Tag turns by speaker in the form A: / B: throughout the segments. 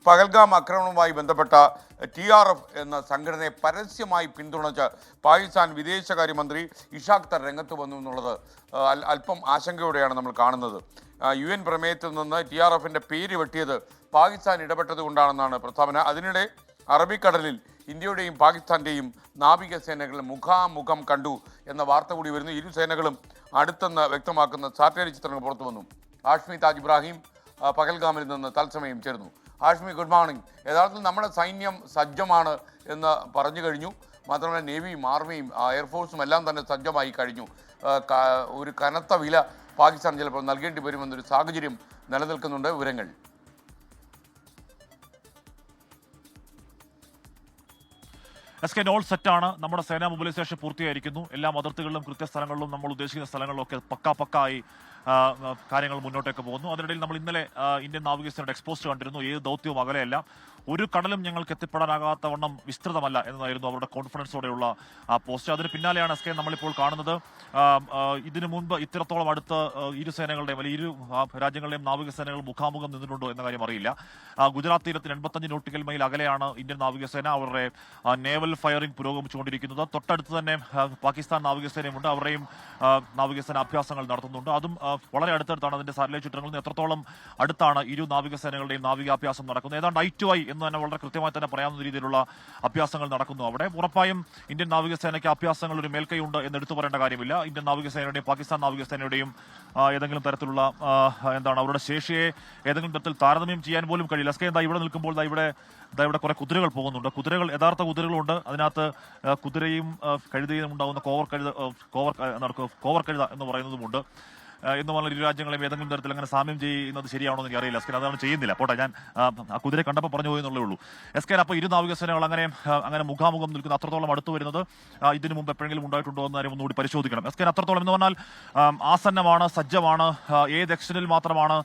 A: പഹൽഗാം ആക്രമണവുമായി ബന്ധപ്പെട്ട TRF എന്ന സംഘടനയെ പരസ്യമായി പിന്തുണച്ച് പാകിസ്ഥാൻ വിദേശകാര്യമന്ത്രി ഇഷാഖ് തർ രംഗത്ത് വന്നു എന്നുള്ളത് അല്പം ആശങ്കയോടെയാണ് നമ്മൾ കാണുന്നത്. UN പ്രമേയത്തിൽ നിന്ന് TRFിൻ്റെ പേര് വെട്ടിയത് പാകിസ്ഥാൻ ഇടപെട്ടത് കൊണ്ടാണെന്നാണ് പ്രസ്താവന. അതിനിടെ അറബിക്കടലിൽ ഇന്ത്യയുടെയും പാകിസ്ഥാൻ്റെയും നാവികസേനകൾ മുഖാമുഖം കണ്ടു എന്ന വാർത്ത കൂടി വരുന്നു. ഇരു സേനകളും അടുത്തെന്ന് വ്യക്തമാക്കുന്ന സാറ്റലൈറ്റ് ചിത്രങ്ങൾ പുറത്തു വന്നു. ഹാഷ്മി താജ് ഇബ്രാഹിം പഹൽഗാമിൽ നിന്ന് തത്സമയം ചേർന്നു. Hashmi, good morning. യഥാർത്ഥത്തിൽ നമ്മുടെ സൈന്യം സജ്ജമാണ് എന്ന് പറഞ്ഞു കഴിഞ്ഞു. മാത്രമല്ല നേവിയും ആർമിയും എയർഫോഴ്സും എല്ലാം തന്നെ സജ്ജമായി കഴിഞ്ഞു. ഒരു കനത്ത വില പാകിസ്ഥാൻ ചിലപ്പോൾ നൽകേണ്ടി വരുമെന്നൊരു സാഹചര്യം നിലനിൽക്കുന്നുണ്ട്. വിവരങ്ങൾ
B: SK ഓൾ സെറ്റാണ്. നമ്മുടെ സേനാ മൊബിലൈസേഷൻ പൂർത്തിയായിരിക്കുന്നു. എല്ലാ അതിർത്തികളിലും കൃത്യസ്ഥലങ്ങളിലും നമ്മൾ ഉദ്ദേശിക്കുന്ന സ്ഥലങ്ങളിലൊക്കെ പക്കായി കാര്യങ്ങൾ മുന്നോട്ടേക്ക് പോകുന്നു. അതിനിടയിൽ നമ്മൾ ഇന്നലെ ഇന്ത്യൻ നാവികസേനയുടെ എക്സ്പോസ്റ്റ് കണ്ടിരുന്നു. ഏത് ദൗത്യവും അകലെയല്ല. ഒരു കടലും ഞങ്ങൾക്ക് എത്തിപ്പെടാനാകാത്ത വണ്ണം വിസ്തൃതമല്ല എന്നതായിരുന്നു അവരുടെ കോൺഫിഡൻസോടെയുള്ള പോസ്റ്റ്. അതിന് പിന്നാലെയാണ് SK നമ്മളിപ്പോൾ കാണുന്നത്. ഇതിനു മുൻപ് ഇത്രത്തോളം അടുത്ത് ഇരു സേനകളുടെയും അല്ലെങ്കിൽ ഇരു രാജ്യങ്ങളുടെയും നാവികസേനകൾ മുഖാമുഖം നിന്നിട്ടുണ്ടോ എന്ന കാര്യം അറിയില്ല. ഗുജറാത്ത് തീരത്തിന് 85 നോട്ടിക്കൽ മൈൽ അകലെയാണ് ഇന്ത്യൻ നാവികസേന. അവരുടെ നേവൽ ഫയറിംഗ് പുരോഗമിച്ചുകൊണ്ടിരിക്കുന്നത്. തൊട്ടടുത്ത് തന്നെ പാകിസ്ഥാൻ നാവികസേനയുമുണ്ട്. അവരുടെയും നാവികസേന അഭ്യാസങ്ങൾ നടത്തുന്നുണ്ട്. അതും വളരെ അടുത്തടുത്താണ്. അതിന്റെ സാറ്റലൈറ്റ് ചിത്രങ്ങളിൽ നിന്ന് എത്രത്തോളം അടുത്താണ് ഇരു നാവികസേനകളുടെയും നാവികാഭ്യാസം നടക്കുന്നത്. ഏതാണ്ട് ഐ ടു ഐ എന്ന് തന്നെ വളരെ കൃത്യമായി തന്നെ പറയാവുന്ന രീതിയിലുള്ള അഭ്യാസങ്ങൾ നടക്കുന്നു അവിടെ. ഉറപ്പായും ഇന്ത്യൻ നാവികസേനയ്ക്ക് അഭ്യാസങ്ങൾ ഒരു മേൽക്കൈയുണ്ട് എന്ന് എടുത്തു പറയേണ്ട കാര്യമില്ല. ഇന്ത്യൻ നാവികസേനയുടെയും പാകിസ്ഥാൻ നാവികസേനയുടെയും ഏതെങ്കിലും തരത്തിലുള്ള അവരുടെ ശേഷിയെ ഏതെങ്കിലും തരത്തിൽ താരതമ്യം ചെയ്യാൻ പോലും കഴിയില്ല. SK ഇവിടെ നിൽക്കുമ്പോൾ ഇവിടെ കുറെ കുതിരകൾ പോകുന്നുണ്ട്. കുതിരകൾ യഥാർത്ഥ കുതിരകളുണ്ട്. അതിനകത്ത് കുതിരയും കഴുതയും ഉണ്ടാകുന്ന കോവർ കഴുത എന്ന് പറയുന്നതുമുണ്ട്. എന്ന് പറഞ്ഞ ഇരു രാജ്യങ്ങളെയും ഏതെങ്കിലും തരത്തിൽ അങ്ങനെ സാമ്യം ചെയ്യുന്നത് ശരിയാണോ എന്ന് എനിക്കറിയില്ല. SK അതാണ് ചെയ്യുന്നില്ല. പോട്ടെ, ഞാൻ ആ കുതിരെ കണ്ടപ്പോൾ പറഞ്ഞു പോയെന്നുള്ളേ ഉള്ളൂ. SK അപ്പോൾ ഇരു നാവികസേനകൾ അങ്ങനെ മുഖാമുഖം നിൽക്കുന്ന അത്രത്തോളം അടുത്ത് വരുന്നത് ഇതിനു മുമ്പ് എപ്പോഴെങ്കിലും ഉണ്ടായിട്ടുണ്ടോ എന്ന് കാര്യം ഒന്നുകൂടി പരിശോധിക്കണം. SK അത്രത്തോളം എന്ന് പറഞ്ഞാൽ ആസന്നമാണ്, സജ്ജമാണ്. ഏത് എക്സ്റ്റനിൽ മാത്രമാണ്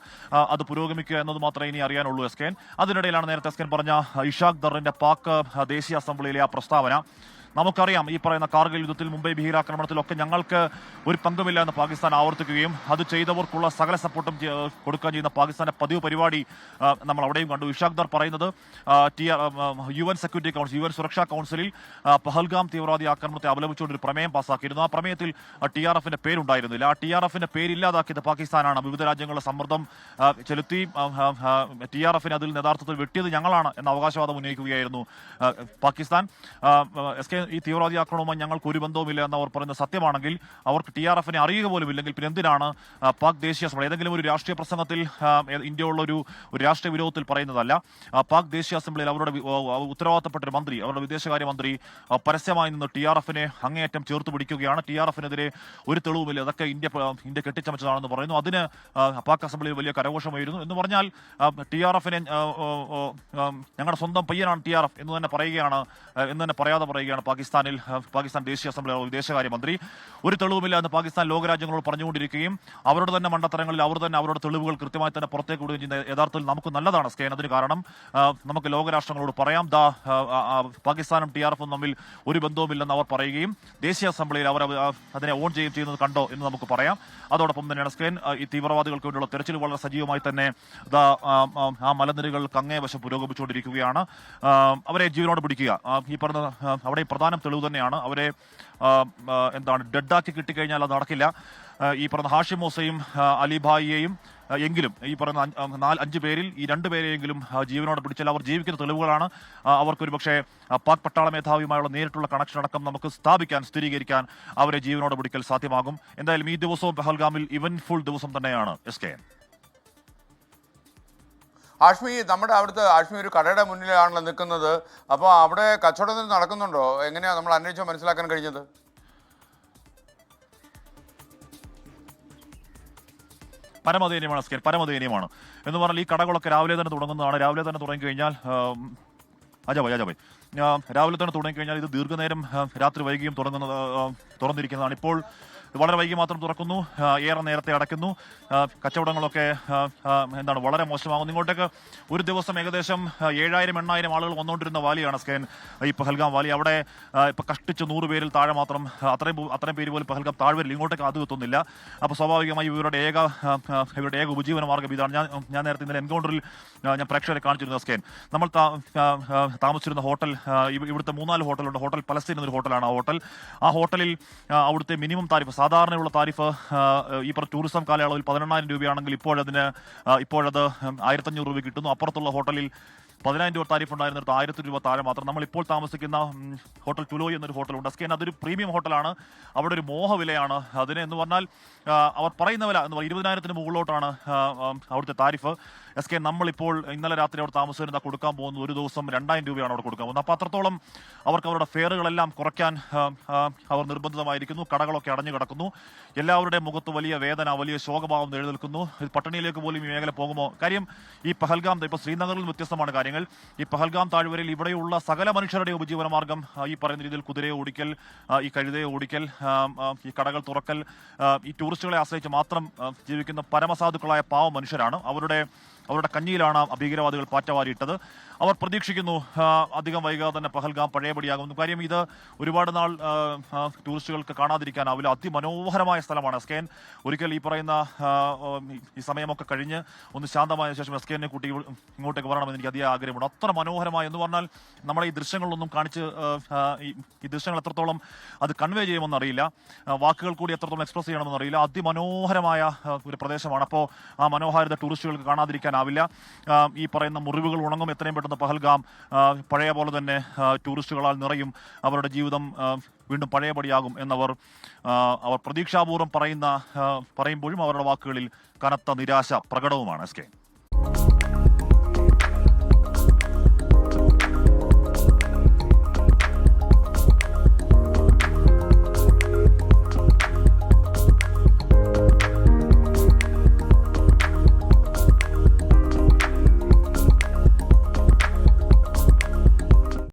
B: അത് പുരോഗമിക്കുക എന്നത് മാത്രമേ ഇനി അറിയാനുള്ളൂ SK. അതിനിടയിലാണ് നേരത്തെ SK പറഞ്ഞ ഇഷാഖ് ദറിന്റെ പാക് ദേശീയ അസംബ്ലിയിലെ ആ പ്രസ്താവന. നമുക്കറിയാം, ഈ പറയുന്ന കാർഗിൽ യുദ്ധത്തിൽ, മുംബൈ ഭീകരാക്രമണത്തിലൊക്കെ ഞങ്ങൾക്ക് ഒരു പങ്കുമില്ല എന്ന് പാകിസ്ഥാൻ ആവർത്തിക്കുകയും അത് ചെയ്തവർക്കുള്ള സകല സപ്പോർട്ടും കൊടുക്കാൻ ചെയ്യുന്ന പാകിസ്ഥാന്റെ പതിവ് പരിപാടി നമ്മൾ അവിടെയും കണ്ടു. ഇഷാഖ് ദർ പറയുന്നത് UN സെക്യൂരിറ്റി കൗൺസിൽ, UN സുരക്ഷാ കൗൺസിലിൽ പഹൽഗാം തീവ്രവാദി ആക്രമണത്തെ അപലപിച്ചുകൊണ്ട് ഒരു പ്രമേയം പാസ്സാക്കിയിരുന്നു. ആ പ്രമേയത്തിൽ TRFിന്റെ പേരുണ്ടായിരുന്നില്ല. ആ TRFിന്റെ പേരില്ലാതാക്കിയത് പാകിസ്ഥാനാണ്. വിവിധ രാജ്യങ്ങളുടെ സമ്മർദ്ദം ചെലുത്തി TRFിനെ അതിൽ യഥാർത്ഥത്തിൽ വെട്ടിയത് ഞങ്ങളാണ് എന്ന അവകാശവാദം ഉന്നയിക്കുകയായിരുന്നു പാകിസ്ഥാൻ. SK ഈ തീവ്രവാദി ആക്രമണവുമായി ഞങ്ങൾക്ക് ഒരു ബന്ധവുമില്ല എന്ന് അവർ പറയുന്നത് സത്യമാണെങ്കിൽ അവർക്ക് TRFിനെ അറിയുക പോലും ഇല്ലെങ്കിൽ പിന്നെ എന്തിനാണ് പാക് ദേശീയ അസംബ്ലി ഏതെങ്കിലും ഒരു രാഷ്ട്രീയ പ്രസംഗത്തിൽ ഇന്ത്യയുള്ള ഒരു രാഷ്ട്രീയ വിരോധത്തിൽ പറയുന്നതല്ല. പാക് ദേശീയ അസംബ്ലിയിൽ അവരുടെ ഉത്തരവാദിത്തപ്പെട്ട ഒരു മന്ത്രി, അവരുടെ വിദേശകാര്യമന്ത്രി പരസ്യമായി നിന്ന് TRFിനെ അങ്ങേയറ്റം ചേർത്ത് പിടിക്കുകയാണ്. TRFിനെതിരെ ഒരു തെളിവുമില്ല, അതൊക്കെ ഇന്ത്യ കെട്ടിച്ചമച്ചതാണെന്ന് പറയുന്നു. അതിന് പാക് അസംബ്ലിയിൽ വലിയ കരഘോഷമായിരുന്നു. എന്ന് പറഞ്ഞാൽ TRFിനെ ഞങ്ങളുടെ സ്വന്തം പയ്യനാണ് TRF എന്ന് തന്നെ പറയാതെ പറയുകയാണ് പാകിസ്ഥാൻ ദേശീയ അസംബ്ലി വിദേശകാര്യമന്ത്രി. ഒരു തെളിവുമില്ല എന്ന് പാകിസ്ഥാൻ ലോകരാജ്യങ്ങളോട് പറഞ്ഞുകൊണ്ടിരിക്കുകയും അവരുടെ തന്നെ മണ്ടത്തരങ്ങളിൽ അവർ തന്നെ അവരുടെ തെളിവുകൾ കൃത്യമായി തന്നെ പുറത്തേക്ക് വിടുകയും ചെയ്യുന്ന യഥാർത്ഥത്തിൽ നമുക്ക് നല്ലതാണ് SK. അതിന് കാരണം നമുക്ക് ലോകരാഷ്ട്രങ്ങളോട് പറയാം, പാകിസ്ഥാനും TRFും തമ്മിൽ ഒരു ബന്ധവുമില്ലെന്ന് അവർ പറയുകയും ദേശീയ അസംബ്ലിയിൽ അവർ അതിനെ ഓൺ ചെയ്യുന്നത് കണ്ടോ എന്ന് നമുക്ക് പറയാം. അതോടൊപ്പം തന്നെയാണ് SK ഈ തീവ്രവാദികൾക്ക് വേണ്ടിയുള്ള തെരച്ചിൽ വളരെ സജീവമായി തന്നെ ആ മലനിരകൾക്ക് അങ്ങേവശം പുരോഗമിച്ചുകൊണ്ടിരിക്കുകയാണ്. അവരെ ജീവനോട് പിടിക്കുക ഈ പറഞ്ഞ അവിടെ പ്രധാന തെളിവ് തന്നെയാണ്. അവരെ ഡെഡാക്കി കിട്ടിക്കഴിഞ്ഞാൽ അത് നടക്കില്ല. ഈ പറഞ്ഞ ഹാഷിം മൂസയും അലിഭായിയെയും എങ്കിലും ഈ പറയുന്ന 5 പേരിൽ ഈ 2 പേരെയെങ്കിലും ജീവനോടെ പിടിച്ചാൽ അവർ ജീവിക്കുന്ന തെളിവുകളാണ്. അവർക്കൊരു പക്ഷേ പാക് പട്ടാള മേധാവിയുമായുള്ള നേരിട്ടുള്ള കണക്ഷൻ അടക്കം നമുക്ക് സ്ഥിരീകരിക്കാൻ അവരെ ജീവനോടെ പിടിക്കൽ സാധ്യമാകും. എന്തായാലും ഈ ദിവസവും പഹൽഗാമിൽ ഇവന്റ്ഫുൾ ദിവസം തന്നെയാണ് SK.
A: ഹാഷ്മി, നമ്മുടെ അവിടുത്തെ ഹാഷ്മി ഒരു കടയുടെ മുന്നിലാണല്ലോ നിൽക്കുന്നത്. അപ്പോൾ അവിടെ കച്ചവടത്തിൽ നടക്കുന്നുണ്ടോ? എങ്ങനെയാണ് നമ്മൾ അന്വേഷിച്ച് മനസ്സിലാക്കാൻ കഴിഞ്ഞത്?
B: പരമദയനീയമാണ് SK, പരമദയനീയമാണ് എന്ന് പറഞ്ഞാൽ ഈ കടകളൊക്കെ രാവിലെ തന്നെ തുടങ്ങുന്നതാണ്. രാവിലെ തന്നെ തുടങ്ങിക്കഴിഞ്ഞാൽ രാവിലെ തന്നെ തുടങ്ങിക്കഴിഞ്ഞാൽ ഇത് ദീർഘനേരം രാത്രി വൈകിയും തുറന്നിരിക്കുന്നതാണ്. ഇപ്പോൾ വളരെ വൈകി മാത്രം തുറക്കുന്നു, ഏറെ നേരത്തെ അടയ്ക്കുന്നു, കച്ചവടങ്ങളൊക്കെ വളരെ മോശമാകുന്നു. ഇങ്ങോട്ടേക്ക് ഒരു ദിവസം ഏകദേശം 7,000-8,000 ആളുകൾ വന്നുകൊണ്ടിരുന്ന വാലിയാണ് സ്കെയിൻ ഈ പഹൽഗാം വാലി. അവിടെ ഇപ്പൊ കഷ്ടിച്ച് 100 പേരിൽ താഴെ മാത്രം, അത്രയും പേര് പോലും പഹൽഗാം താഴ്വരയിൽ ഇങ്ങോട്ടേക്ക് അത് എത്തുന്നില്ല. അപ്പോൾ സ്വാഭാവികമായി ഇവരുടെ ഏക ഉപജീവന മാർഗ്ഗം ഇതാണ്. ഞാൻ നേരത്തെ ഇന്നലെ എൻകൗണ്ടറിൽ ഞാൻ പ്രേക്ഷകരെ കാണിച്ചിരുന്ന സ്കെയിൻ നമ്മൾ താമസിച്ചിരുന്ന ഹോട്ടൽ, ഇവിടുത്തെ 3-4 ഹോട്ടലുണ്ട്. ഹോട്ടൽ പലസ്തീൻ എന്നൊരു ഹോട്ടലാണ് ആ ഹോട്ടലിൽ അവിടുത്തെ മിനിമം താരിഫ്, സാധാരണയുള്ള താരിഫ് ഈ ടൂറിസം കാലയളവിൽ 18,000 രൂപയാണെങ്കിൽ ഇപ്പോഴത് 1,500 രൂപ കിട്ടുന്നു. അപ്പുറത്തുള്ള ഹോട്ടലിൽ 10,000 രൂപ താരിഫ് ഉണ്ടായിരുന്നിടത്ത് 1,000 രൂപ താഴെ മാത്രം. നമ്മൾ ഇപ്പോൾ താമസിക്കുന്ന ഹോട്ടൽ ടുലോയ് എന്നൊരു ഹോട്ടലുണ്ട്. സ്കെയിൻ അതൊരു പ്രീമിയം ഹോട്ടലാണ്. അവിടെ ഒരു മോഹവിലയാണ് അതിന് എന്ന് പറഞ്ഞാൽ. അവർ പറയുന്ന വില എന്ന് പറഞ്ഞാൽ 20,000-ന് മുകളിലോട്ടാണ് അവിടുത്തെ താരിഫ്. സ്കെയിൻ നമ്മളിപ്പോൾ ഇന്നലെ രാത്രി അവിടെ താമസിച്ചിരുന്ന കൊടുക്കാൻ പോകുന്നത് ഒരു ദിവസം 2,000 രൂപയാണ് അവിടെ കൊടുക്കാൻ പോകുന്നത്. അപ്പോൾ അത്രത്തോളം അവർക്ക് അവരുടെ ഫെയറുകളെല്ലാം കുറയ്ക്കാൻ അവർ നിർബന്ധിതമായിരിക്കുന്നു. കടകളൊക്കെ അടഞ്ഞു കിടക്കുന്നു. എല്ലാവരുടെയും മുഖത്ത് വലിയ വേദന, വലിയ ശോകഭാവം എഴുന്നേൽക്കുന്നു. പട്ടിണിയിലേക്ക് പോലും ഈ മേഖല പോകുമോ? കാര്യം ഈ പഹൽഗാം, ഇപ്പോൾ ശ്രീനഗറിൽ വ്യത്യസ്തമാണ് കാര്യങ്ങൾ. ഈ പഹൽഗാം താഴ്വരയിൽ ഇവിടെയുള്ള സകല മനുഷ്യരുടെ ഉപജീവന മാർഗ്ഗം ഈ പറയുന്ന രീതിയിൽ കുതിരയെ ഓടിക്കൽ, ഈ കഴുതയെ ഓടിക്കൽ, ഈ കടകൾ തുറക്കൽ, ഈ ടൂറിസ്റ്റുകളെ ആശ്രയിച്ച് മാത്രം ജീവിക്കുന്ന പരമസാധുക്കളായ പാവ മനുഷ്യരാണ്. അവരുടെ കഞ്ഞിയിലാണ് ഭീകരവാദികൾ പാറ്റവാരിയിട്ടത്. അവർ പ്രതീക്ഷിക്കുന്നു അധികം വൈകാതെ തന്നെ പഹൽഗാം പഴയപടിയാകുമെന്ന്. കാര്യം ഇത് ഒരുപാട് നാൾ ടൂറിസ്റ്റുകൾക്ക് കാണാതിരിക്കാനാവില്ല. അതിമനോഹരമായ സ്ഥലമാണ് സ്കെയിൻ. ഒരിക്കൽ ഈ പറയുന്ന ഈ സമയമൊക്കെ കഴിഞ്ഞ് ഒന്ന് ശാന്തമായ ശേഷം സ്കെയിനെ കൂട്ടി ഇങ്ങോട്ടേക്ക് വരണമെന്ന് എനിക്ക് അധികം ആഗ്രഹമുണ്ട്. അത്ര മനോഹരമായ എന്ന് പറഞ്ഞാൽ നമ്മളെ ഈ ദൃശ്യങ്ങളിലൊന്നും കാണിച്ച് ഈ ദൃശ്യങ്ങൾ എത്രത്തോളം അത് കൺവേ ചെയ്യുമെന്ന് അറിയില്ല, വാക്കുകൾ കൂടി എത്രത്തോളം എക്സ്പ്രസ് ചെയ്യണമെന്ന് അറിയില്ല. അതിമനോഹരമായ ഒരു പ്രദേശമാണ്. അപ്പോൾ ആ മനോഹാരിത ടൂറിസ്റ്റുകൾക്ക് കാണാതിരിക്കാനാവില്ല. ഈ പറയുന്ന മുറിവുകൾ ഉണങ്ങും. എത്രയും പെട്ടെന്ന് പഹൽഗാം പഴയ പോലെ തന്നെ ടൂറിസ്റ്റുകളാൽ നിറയും. അവരുടെ ജീവിതം വീണ്ടും പഴയപടിയാകും എന്നവർ പ്രതീക്ഷാപൂർവ്വം പറയുമ്പോഴും അവരുടെ വാക്കുകളിൽ കനത്ത നിരാശ പ്രകടവുമാണ്. S K.